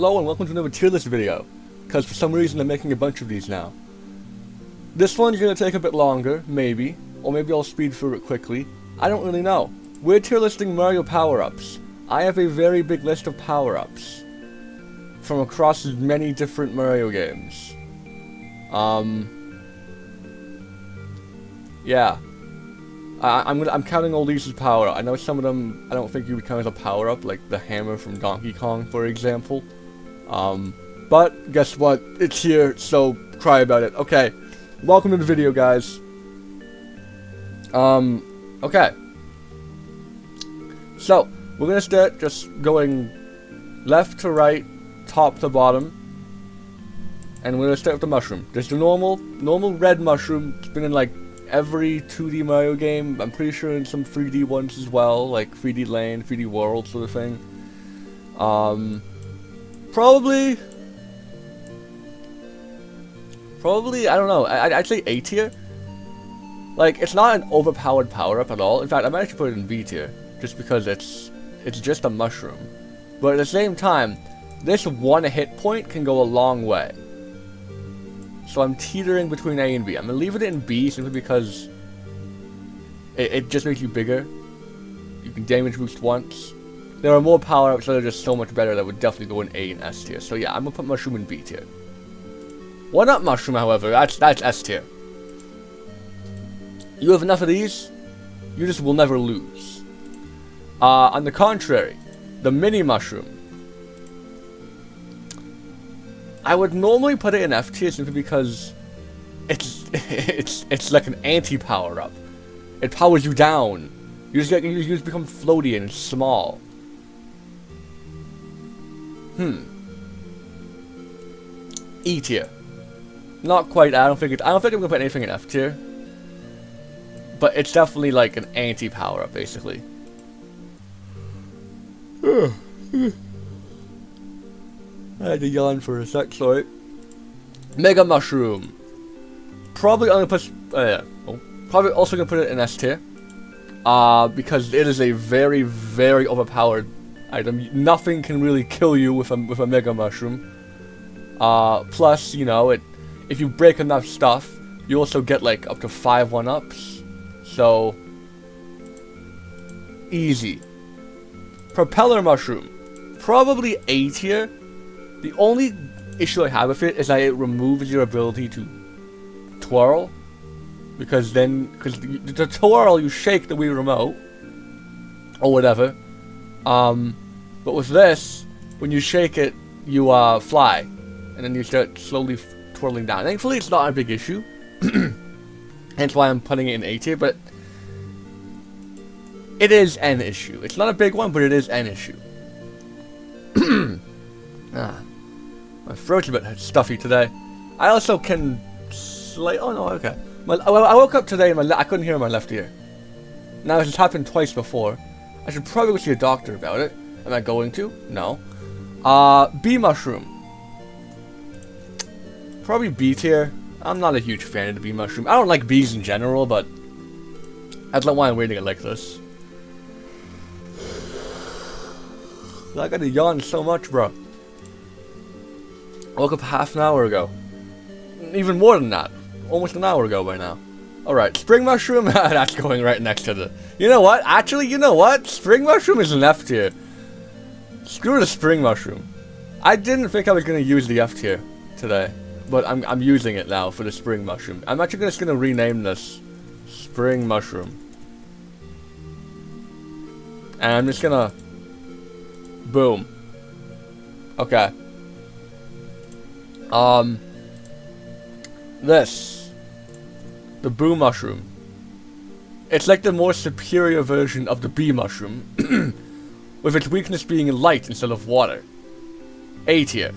Hello and welcome to another tier list video, because for some reason I'm making a bunch of these now. This one's gonna take a bit longer, maybe, or maybe I'll speed through it quickly. I don't really know. We're tier listing Mario power-ups. I have a very big list of power-ups from across many different Mario games. Yeah. I'm counting all these as power-up. I know some of them I don't think you would count as a power-up, like the hammer from Donkey Kong, for example. But guess what? It's here, so cry about it. Okay. Welcome to the video, guys. Okay. So, we're gonna start just going left to right, top to bottom. And we're gonna start with the mushroom. There's the normal red mushroom. It's been in like every 2D Mario game. I'm pretty sure in some 3D ones as well, like 3D Land, 3D World sort of thing. Probably, I don't know, I'd say A tier. Like, it's not an overpowered power-up at all. In fact, I might actually put it in B tier, just because it's just a mushroom. But at the same time, this one hit point can go a long way. So I'm teetering between A and B. I'm gonna leave it in B simply because it just makes you bigger. You can damage boost once. There are more power-ups that are just so much better that would definitely go in A and S tier. So yeah, I'm gonna put mushroom in B tier. One-up mushroom, however, that's S tier. You have enough of these, you just will never lose. On the contrary, the mini mushroom, I would normally put it in F tier simply because it's like an anti-power up. It powers you down. You just become floaty and small. E tier. Not quite. I don't think I'm gonna put anything in F tier. But it's definitely like an anti-power up, basically. I had to yawn for a sec, sorry. Mega Mushroom. Probably only put probably also gonna put it in S tier. Because it is a very, very overpowered item. Nothing can really kill you with a Mega Mushroom. Plus, you know, if you break enough stuff, you also get like up to 5 1-ups. So easy. Propeller Mushroom. Probably A tier. The only issue I have with it is that it removes your ability to twirl. Because the twirl, you shake the Wii remote. Or whatever. But with this, when you shake it, you fly. And then you start slowly twirling down. Thankfully, it's not a big issue. Hence why I'm putting it in A tier, but it is an issue. It's not a big one, but it is an issue. My throat's a bit stuffy today. I also can oh no, okay. I woke up today and I couldn't hear my left ear. Now this has happened twice before. I should probably go see a doctor about it. Am I going to? No. Bee Mushroom. Probably B tier. I'm not a huge fan of the bee mushroom. I don't like bees in general, but that's not why I'm rating it like this. I gotta yawn so much, bro. I woke up half an hour ago. Even more than that. Almost an hour ago by now. Alright, spring mushroom, that's going right next to the... You know what? Actually, you know what? Spring mushroom is an F tier. Screw the spring mushroom. I didn't think I was gonna use the F tier today. But I'm using it now for the spring mushroom. I'm actually just gonna rename this spring mushroom. And I'm just gonna boom. Okay. This. The boo mushroom. It's like the more superior version of the bee mushroom. With its weakness being light instead of water. A tier.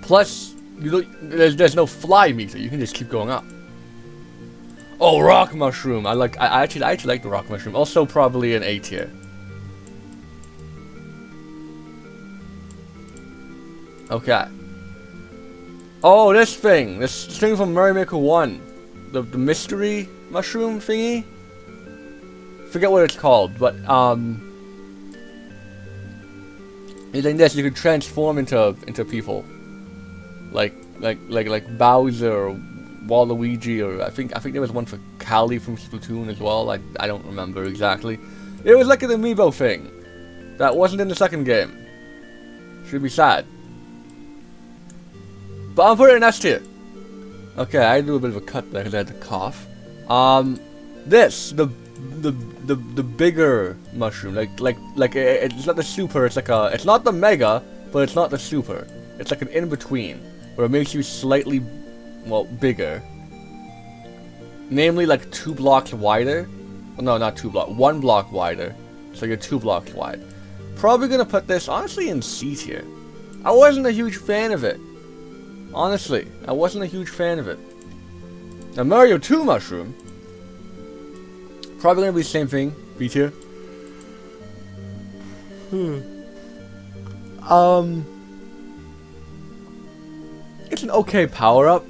Plus, there's no fly meter. You can just keep going up. Oh, rock mushroom. I actually like the rock mushroom. Also, probably an A tier. Okay. Oh, this thing from Mario Maker 1, the mystery mushroom thingy. Forget what it's called, but Using this, you can transform into people, like Bowser or Waluigi, or I think there was one for Callie from Splatoon as well. I don't remember exactly. It was like an amiibo thing that wasn't in the second game. Should be sad. But I'll put it in S tier. Okay, I had to do a bit of a cut there because I had to cough. The bigger mushroom, it's not the super. It's not the mega, but it's not the super. It's like an in between where it makes you slightly, well, bigger. Namely, like 2 blocks wider. Well, no, not 2 blocks. 1 block wider. So you're 2 blocks wide. Probably gonna put this honestly in C tier. I wasn't a huge fan of it. Honestly, I wasn't a huge fan of it. Now Mario 2 mushroom. Probably gonna be the same thing, B tier. It's an okay power up.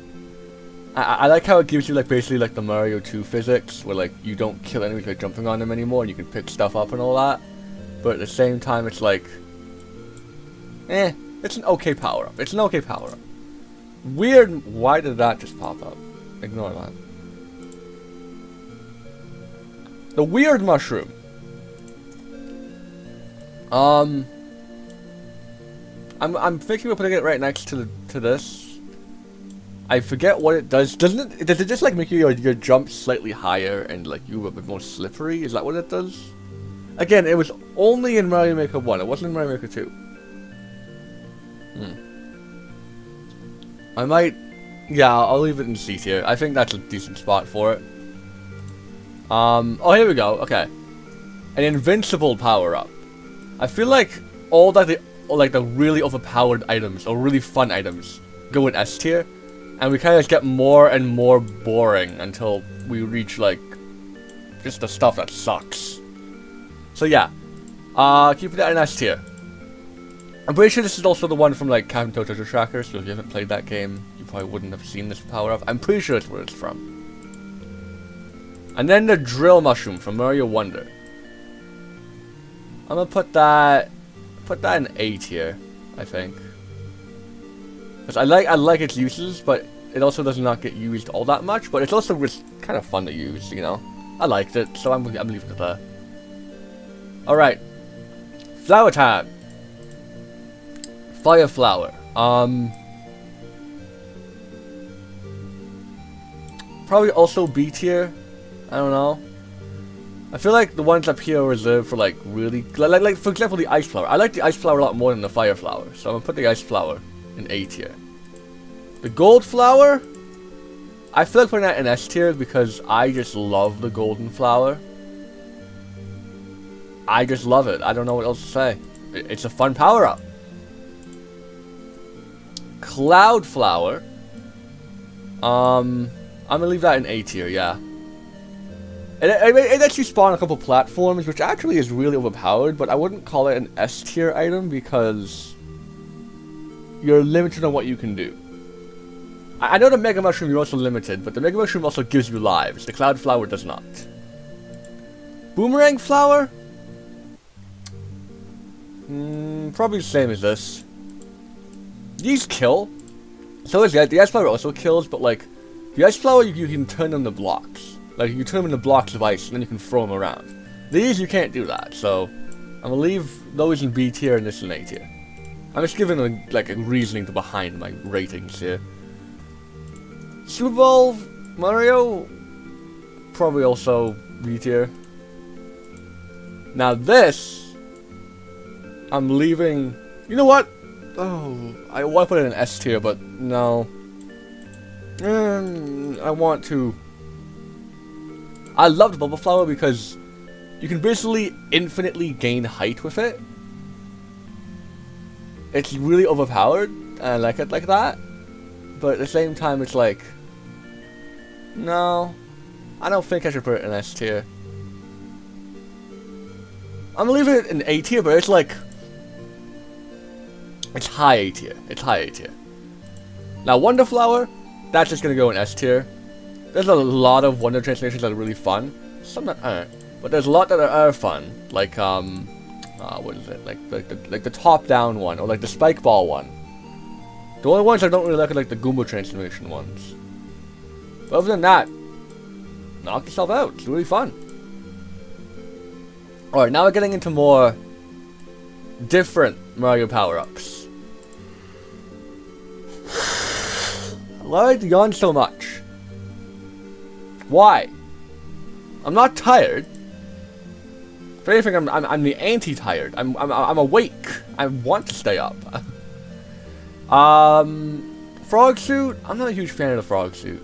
I like how it gives you like basically like the Mario 2 physics, where like you don't kill enemies by jumping on them anymore, and you can pick stuff up and all that. But at the same time, it's like, it's an okay power up. It's an okay power up. Weird. Why did that just pop up? Ignore that. The weird mushroom. I'm thinking of putting it right next to this. I forget what it does. Does it just like make your jump slightly higher and like you a bit more slippery? Is that what it does? Again, it was only in Mario Maker 1. It wasn't in Mario Maker 2. I might. Yeah, I'll leave it in C tier. I think that's a decent spot for it. Oh, here we go. Okay, an invincible power up. I feel like all that the really overpowered items or really fun items go in S tier, and we kind of get more and more boring until we reach like just the stuff that sucks. So yeah, keep that in S tier. I'm pretty sure this is also the one from like Captain Toad Treasure Tracker, so if you haven't played that game, you probably wouldn't have seen this power up. I'm pretty sure it's where it's from. And then the drill mushroom from Mario Wonder. I'm gonna put that in A tier, I think. Because I like its uses, but it also does not get used all that much. But it's also just kind of fun to use, you know. I liked it, so I'm leaving it there. All right, flower time. Fire flower. Probably also B tier. I don't know. I feel like the ones up here are reserved for like really like for example the ice flower. I like the ice flower a lot more than the fire flower, so I'm gonna put the ice flower in A tier. The gold flower, I feel like putting that in S tier because I just love the golden flower. I just love it. I don't know what else to say. It's a fun power up. Cloud flower. I'm gonna leave that in A tier. Yeah. It lets you spawn a couple platforms, which actually is really overpowered, but I wouldn't call it an S tier item because you're limited on what you can do. I know the Mega Mushroom you're also limited, but the Mega Mushroom also gives you lives. The Cloud Flower does not. Boomerang Flower? Probably the same as this. These kill. So is the Ice Flower also kills, but like, the Ice Flower you can turn them to blocks. Like, you turn them into blocks of ice, and then you can throw them around. These, you can't do that, so I'm gonna leave those in B tier and this in A tier. I'm just giving a reasoning behind my ratings here. Super Bowl Mario, probably also B tier. Now this, I'm leaving. You know what? Oh, I want to put it in S tier, but no. I want to. I love the Bubble Flower because you can basically infinitely gain height with it. It's really overpowered, and I like it like that. But at the same time, it's like, no, I don't think I should put it in S tier. I'm gonna leave it in A tier, but it's like, it's high A tier. It's high A tier. Now Wonder Flower, that's just gonna go in S tier. There's a lot of Wonder transformations that are really fun. Some that aren't, but there's a lot that are fun. Like what is it? Like the top-down one, or like the spike ball one. The only ones I don't really like are like the Goomba transformation ones. But other than that, knock yourself out. It's really fun. Alright, now we're getting into more different Mario power-ups. Why do I yawn so much? Why? I'm not tired. If anything, I'm the anti-tired. I'm awake. I want to stay up. Frog suit. I'm not a huge fan of the frog suit.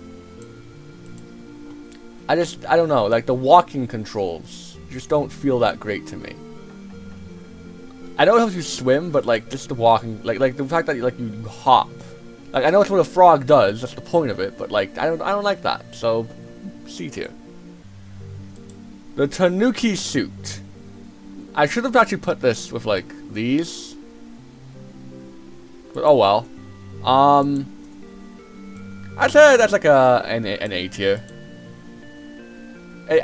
I don't know. Like the walking controls just don't feel that great to me. I know it helps you swim, but like just the walking, like the fact that you hop. Like I know it's what a frog does. That's the point of it. But like I don't like that. So C tier. The Tanuki suit. I should have actually put this with like these. But oh well. I'd say that's like an A tier.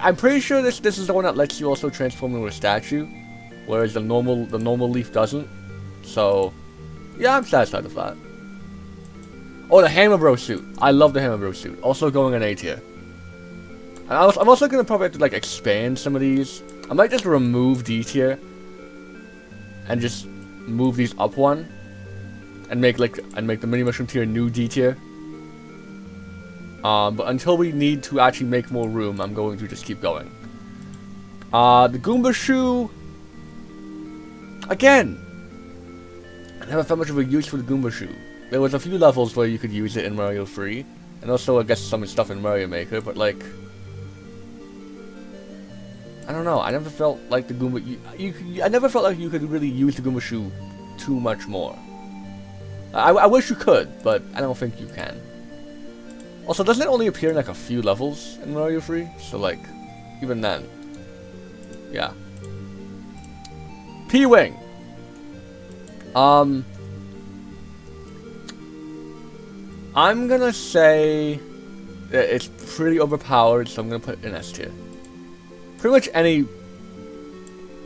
I'm pretty sure this is the one that lets you also transform into a statue, whereas the normal leaf doesn't. So yeah, I'm satisfied with that. Oh, the Hammer Bro suit. I love the Hammer Bro suit. Also going an A tier. I'm also gonna probably have to like expand some of these. I might just remove D tier and just move these up one, and make the mini mushroom tier new D tier. But until we need to actually make more room, I'm going to just keep going. The Goomba shoe. Again, I never felt much of a use for the Goomba shoe. There was a few levels where you could use it in Mario 3, and also I guess some stuff in Mario Maker, but like, I don't know. I never felt like the Goomba. I never felt like you could really use the Goomba shoe too much more. I wish you could, but I don't think you can. Also, doesn't it only appear in like a few levels in Mario 3? So like, even then, yeah. P-Wing. I'm gonna say it's pretty overpowered, so I'm gonna put it in S tier. Pretty much any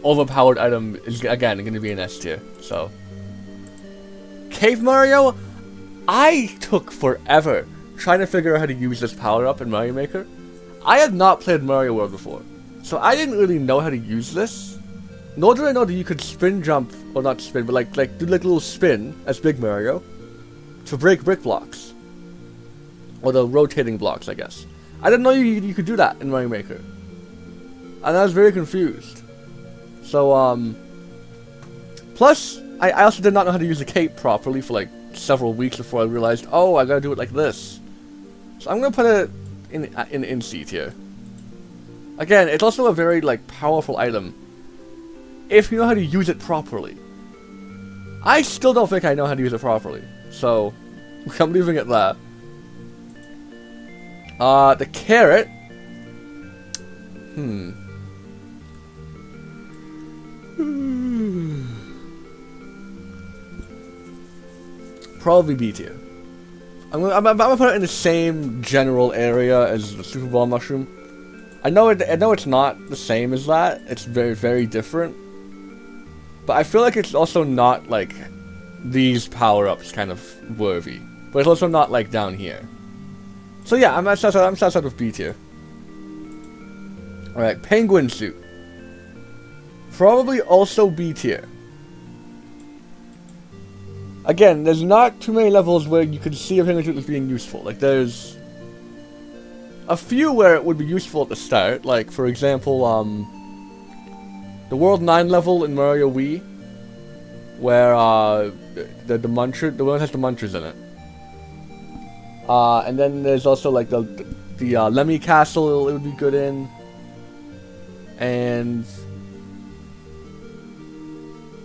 overpowered item is again gonna be an S tier. So, Cave Mario, I took forever trying to figure out how to use this power up in Mario Maker. I had not played Mario World before, so I didn't really know how to use this. Nor did I know that you could spin jump, or not spin, but like do like a little spin as Big Mario to break brick blocks. Or the rotating blocks, I guess. I didn't know you could do that in Mario Maker. And I was very confused. So, plus, I also did not know how to use the cape properly for like several weeks before I realized, oh, I gotta do it like this. So I'm gonna put it in C tier. Again, it's also a very like powerful item if you know how to use it properly. I still don't think I know how to use it properly, so I'm leaving it there. The carrot. Probably B tier. I'm gonna put it in the same general area as the Super Ball Mushroom. I know it's not the same as that. It's very, very different. But I feel like it's also not like these power-ups kind of worthy. But it's also not like down here. So yeah, I'm satisfied with B tier. Alright, Penguin suit. Probably also B tier. Again, there's not too many levels where you can see a penguin suit as being useful. Like, there's a few where it would be useful at the start. Like, for example, the World 9 level in Mario Wii, where the Muncher, the one that has the Munchers in it. And then there's also like the Lemmy Castle it would be good in, and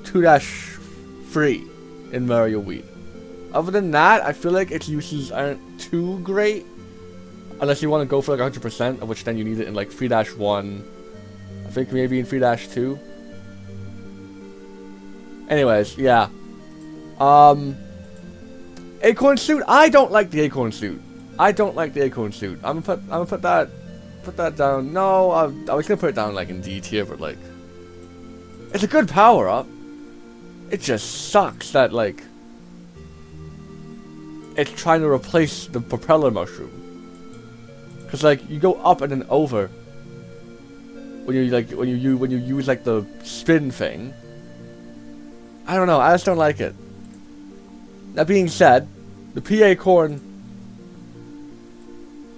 2-3 in Mario Wii. Other than that, I feel like its uses aren't too great, unless you want to go for like 100%, of which then you need it in like 3-1. I think maybe in 3-2. Anyways, yeah. Acorn suit. I don't like the acorn suit. I'm gonna put that down. No, I was gonna put it down like in D tier, but like, It's a good power-up. It just sucks that, like, it's trying to replace the propeller mushroom. Cause like you go up and then over when you use like the spin thing. I don't know. I just don't like it. That being said, the PA corn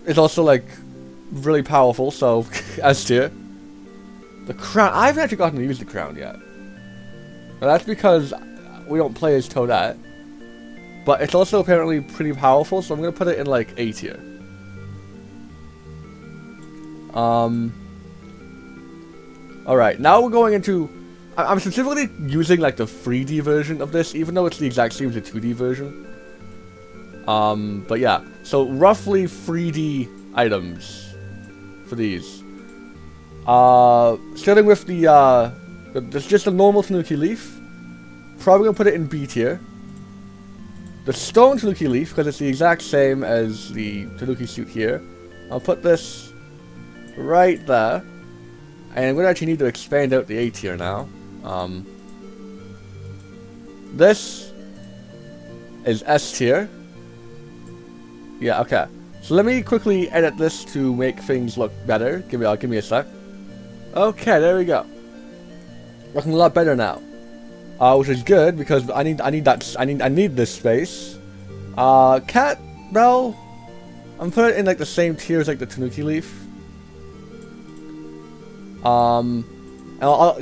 is also like really powerful. So S tier. The crown. I haven't actually gotten to use the crown yet. Now that's because we don't play as Toadette. But it's also apparently pretty powerful. So I'm gonna put it in like A tier. Alright, now we're going into... I'm specifically using, like, the 3D version of this, even though it's the exact same as the 2D version. But yeah. So, roughly 3D items for these. Starting with there's just a normal Tanuki leaf. Probably gonna put it in B tier. The stone Tanuki leaf, because it's the exact same as the Tanuki suit here. I'll put this right there, and I'm gonna actually need to expand out the A tier now. This is S tier. Yeah, okay. So let me quickly edit this to make things look better. Give me a sec. Okay, there we go. Looking a lot better now. Which is good because I need this space. Cat Bell, I'm putting it in like the same tier as like the Tanuki leaf. And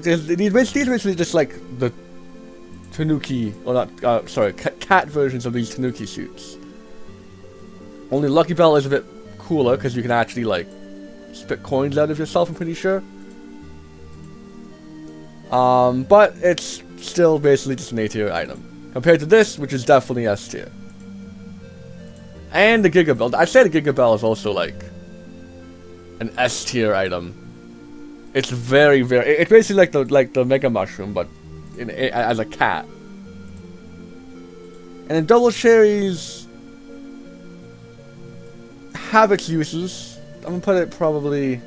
these are basically just like the Tanuki, or not, sorry, cat versions of these Tanuki suits. Only Lucky Bell is a bit cooler because you can actually like spit coins out of yourself, I'm pretty sure. But it's still basically just an A tier item compared to this, which is definitely S tier. And the Giga Bell. I'd say the Giga Bell is also like an S tier item. It's very, it's basically like the Mega Mushroom, but as a cat. And then Double Cherries have its uses. I'm gonna put it probably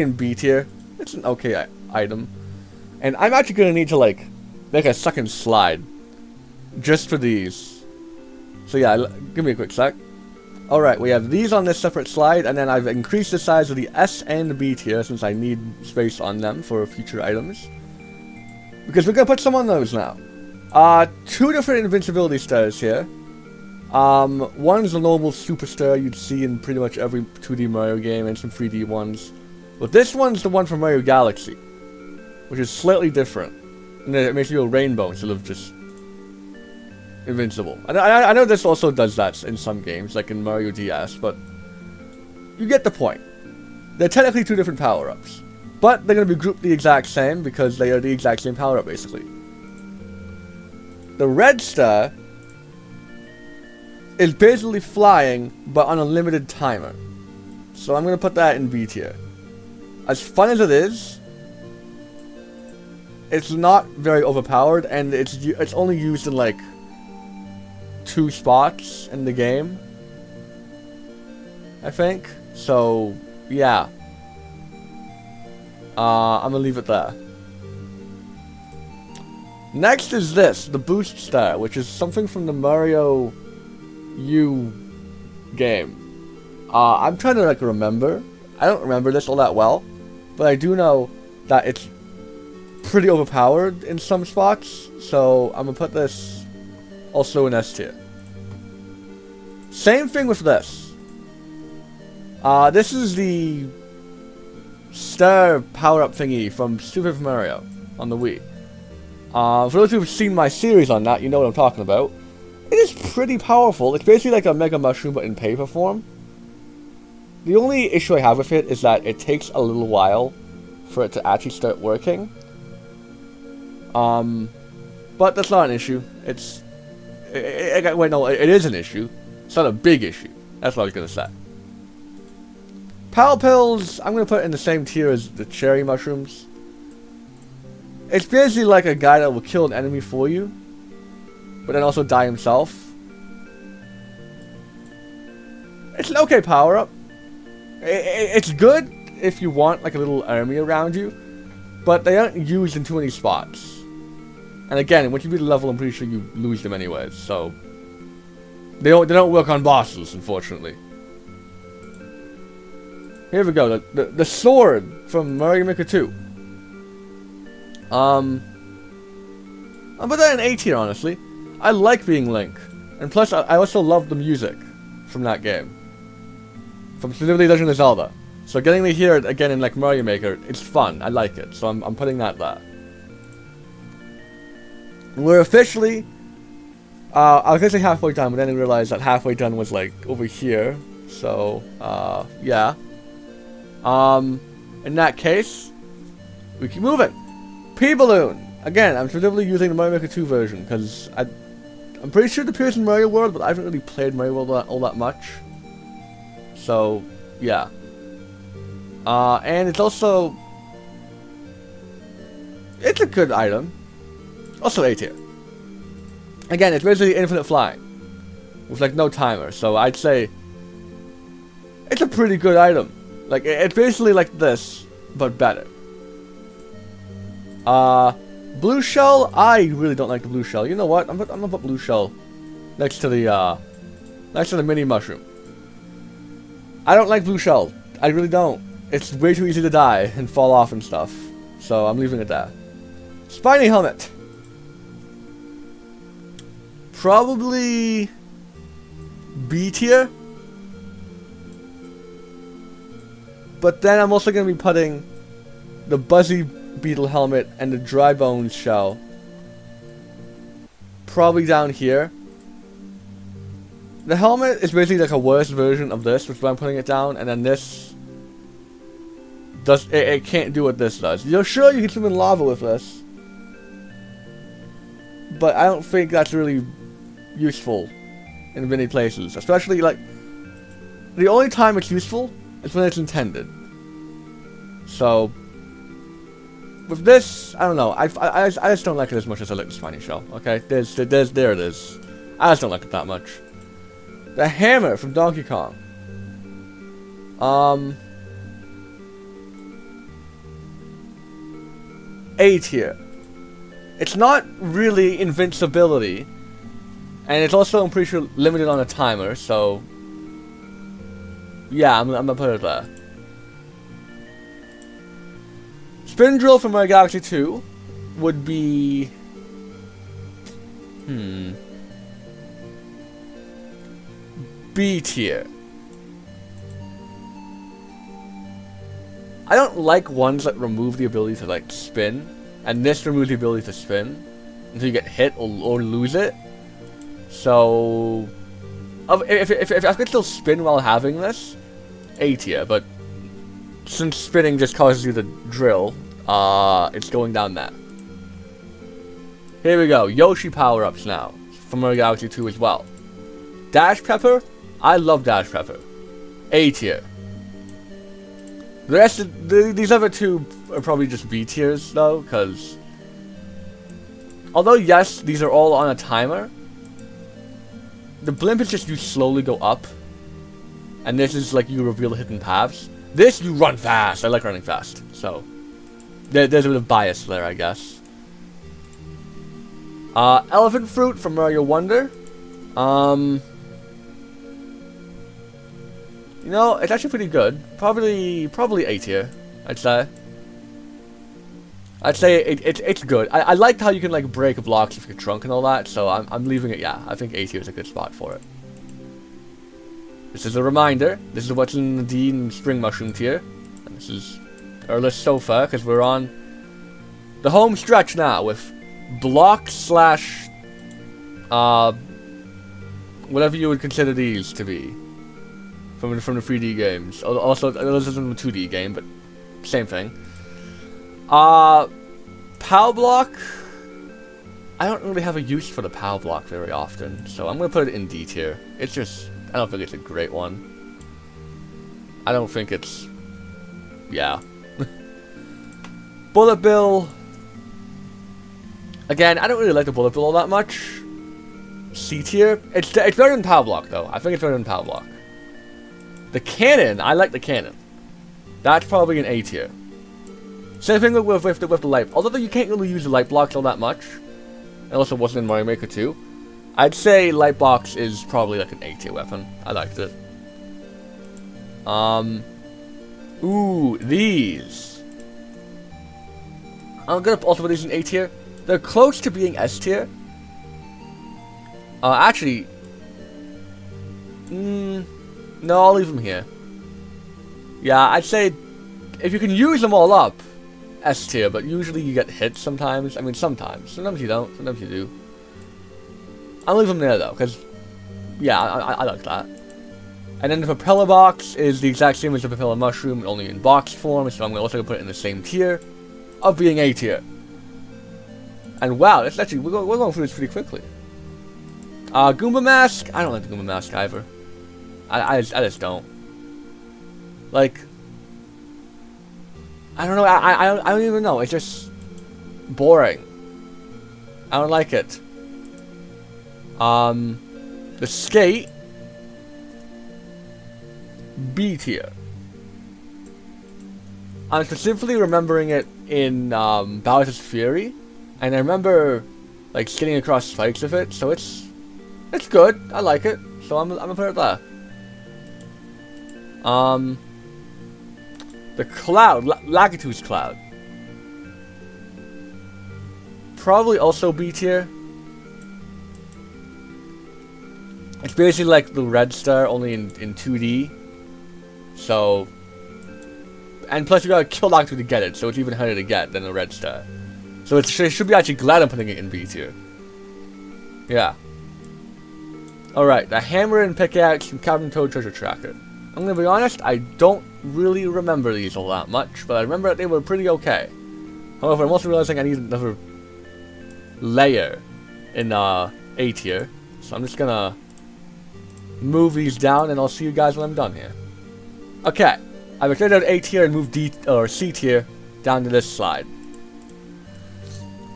in B tier. It's an okay item. And I'm actually gonna need to like make a second slide just for these. So yeah, give me a quick sec. Alright, we have these on this separate slide, and then I've increased the size of the S and the B tier since I need space on them for future items. Because we're gonna put some on those now. Two different invincibility stars here. One is the normal super star you'd see in pretty much every 2D Mario game and some 3D ones. But this one's the one from Mario Galaxy, which is slightly different. And it makes you a rainbow instead of just invincible. I know this also does that in some games, like in Mario DS, but you get the point. They're technically two different power-ups, but they're going to be grouped the exact same because they are the exact same power-up, basically. The red star is basically flying, but on a limited timer. So I'm going to put that in B tier. As fun as it is, it's not very overpowered, and it's only used in like 2 spots in the game, I think. So yeah, I'm gonna leave it there. Next is this, the Boost Star, which is something from the Mario U game. I'm trying to like remember. I don't remember this all that well, but I do know that it's pretty overpowered in some spots. So I'm gonna put this also in S tier. Same thing with this. This is the star power-up thingy from Super Mario on the Wii. For those who've seen my series on that, you know what I'm talking about. It is pretty powerful. It's basically like a Mega Mushroom, but in paper form. The only issue I have with it is that it takes a little while for it to actually start working. But that's not an issue. Wait, no, it is an issue. It's not a big issue. That's what I was gonna say. Pal Pills, I'm gonna put it in the same tier as the Cherry Mushrooms. It's basically like a guy that will kill an enemy for you, but then also die himself. It's an okay power-up. It's good if you want like a little army around you, but they aren't used in too many spots. And again, once you beat the level, I'm pretty sure you lose them anyways, so... They don't work on bosses, unfortunately. Here we go, the sword from Mario Maker 2. I'll put that in A tier, honestly. I like being Link. And plus, I also love the music from that game. From specifically Legend of Zelda. So getting to hear it again in like Mario Maker, it's fun. I like it. So I'm putting that there. We're officially... I was gonna say halfway done, but then I realized that halfway done was like over here. So, yeah. In that case, we keep moving. P-Balloon! Again, I'm specifically using the Mario Maker 2 version, because I'm pretty sure it appears in Mario World, but I haven't really played Mario World all that much. So, yeah. And it's also... It's a good item. Also A tier. Again, it's basically infinite flying. With like no timer, so I'd say... It's a pretty good item. Like, it's basically like this, but better. Blue shell? I really don't like the blue shell. You know what? I'm gonna put blue shell next to the mini mushroom. I don't like blue shell. I really don't. It's way too easy to die and fall off and stuff. So I'm leaving it there. Spiny helmet. Probably B tier. But then I'm also gonna be putting the Buzzy Beetle helmet and the Dry Bones shell probably down here. The helmet is basically like a worse version of this, which is why I'm putting it down, and then this does it can't do what this does. You're sure you can swim in lava with this, but I don't think that's really useful in many places. Especially like the only time it's useful is when it's intended. So with this, I don't know. I just don't like it as much as I like the spiny shell. Okay, there it is. I just don't like it that much. The hammer from Donkey Kong. A tier. It's not really invincibility, and it's also, I'm pretty sure, limited on a timer. So yeah, I'm gonna put it there. Spin drill from Mario Galaxy 2 would be... B tier. I don't like ones that remove the ability to like spin, and this removes the ability to spin until you get hit or lose it. So if I could still spin while having this, A tier, but since spinning just causes you to drill, it's going down that. Here we go, Yoshi power-ups now, from Mario Galaxy 2 as well. Dash Pepper, I love Dash Pepper. A tier. The rest of these other two are probably just B tiers though, because although yes, these are all on a timer, the blimp is just you slowly go up, and this is like you reveal hidden paths. This you run fast. I like running fast, so there's a bit of bias there, I guess. Elephant fruit from Mario Wonder. You know, it's actually pretty good. Probably A tier, I'd say. It's good. I liked how you can like break blocks with your trunk and all that, so I'm leaving it. Yeah, I think A tier is a good spot for it. This is a reminder. This is what's in the D and Spring Mushroom tier. And this is our list so far, because we're on the home stretch now with block slash whatever you would consider these to be from the 3D games. Also, this isn't a 2D game, but same thing. POW block. I don't really have a use for the POW block very often, so I'm gonna put it in D tier. It's just, I don't think it's a great one. I don't think it's, yeah. Bullet Bill. Again, I don't really like the Bullet Bill all that much. C tier. It's better than POW block though. I think it's better than POW block. The cannon, I like the cannon. That's probably an A tier. Same thing with the light. Although you can't really use the light blocks all that much, unless it wasn't in Mario Maker 2. I'd say light box is probably like an A tier weapon. I liked it. Ooh, these. I'm gonna also put these in A tier. They're close to being S tier. Actually, no, I'll leave them here. Yeah, I'd say if you can use them all up, S tier, but usually you get hit sometimes. I mean, sometimes. Sometimes you don't, sometimes you do. I'll leave them there though, because, yeah, I like that. And then the propeller box is the exact same as the propeller mushroom, only in box form, so I'm also going to put it in the same tier of being A tier. And wow, that's actually, we're going through this pretty quickly. Goomba Mask, I don't like the Goomba Mask either. I just don't. Like, I don't know, I don't even know, it's just boring. I don't like it. The skate, B tier. I'm specifically remembering it in Bowser's Fury, and I remember like skating across spikes with it, so it's good. I like it, so I'm gonna put it there. The cloud, Lakitu's cloud, probably also B tier. It's basically like the red star, only in 2D. So, and plus you gotta kill Lakitu to get it, so it's even harder to get than the red star. So it should be actually glad I'm putting it in B tier. Yeah. Alright, the hammer and pickaxe from Captain Toad Treasure Tracker. I'm gonna be honest, I don't really remember these all that much, but I remember that they were pretty okay. However, I'm also realizing I need another layer in A tier, so I'm just gonna move these down, and I'll see you guys when I'm done here. Okay, I've extended A tier and moved C tier down to this slide.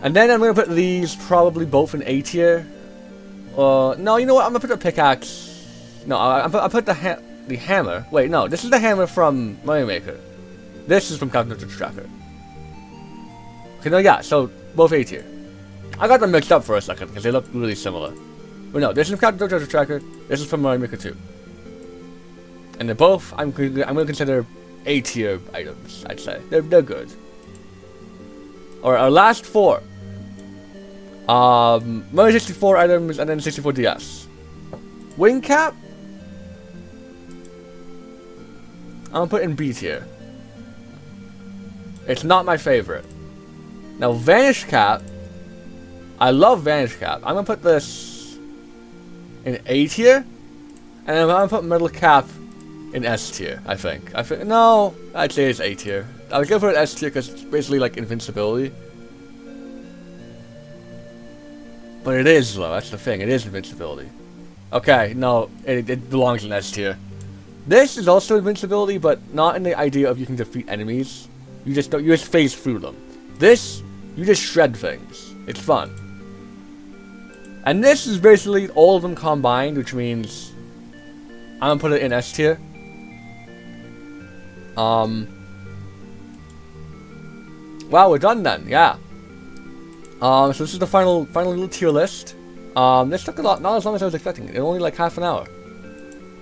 And then I'm gonna put these probably both in A tier. No, you know what? I'm gonna put the pickaxe. No, I put the hammer. Wait, no, this is the hammer from Mario Maker. This is from Captain Toad Tracker. Okay, no, yeah, so both A tier. I got them mixed up for a second because they look really similar. But no, this is from Captain Toad Treasure Tracker. This is from Mario Maker 2. And they're both, I'm gonna consider A tier items. I'd say they're good. Alright, our last four. Mario 64 items and then 64 DS. Wing cap. I'm gonna put in B tier. It's not my favorite. Now Vanish cap. I love Vanish cap. I'm gonna put this in A tier, and I'm gonna put Metal cap in S tier. I think. No, I'd say it's A tier. I was gonna put it S tier because it's basically like invincibility. But it is though. That's the thing. It is invincibility. Okay, no, it belongs in S tier. This is also invincibility, but not in the idea of you can defeat enemies. You just phase through them. This, you just shred things. It's fun. And this is basically all of them combined, which means I'm gonna put it in S tier. Wow, we're done then. Yeah. So this is the final little tier list. This took not as long as I was expecting. It only like half an hour.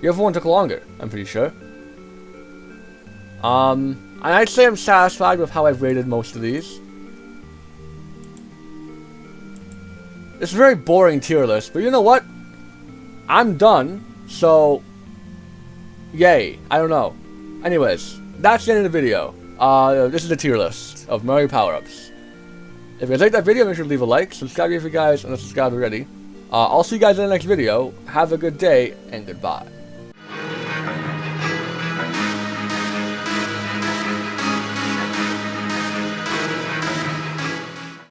The other one took longer, I'm pretty sure. And I'd say I'm satisfied with how I've rated most of these. It's a very boring tier list, but you know what? I'm done, so yay. I don't know. Anyways, that's the end of the video. This is the tier list of Mario power-ups. If you guys like that video, make sure to leave a like, subscribe if you guys aren't subscribed already. I'll see you guys in the next video. Have a good day, and goodbye.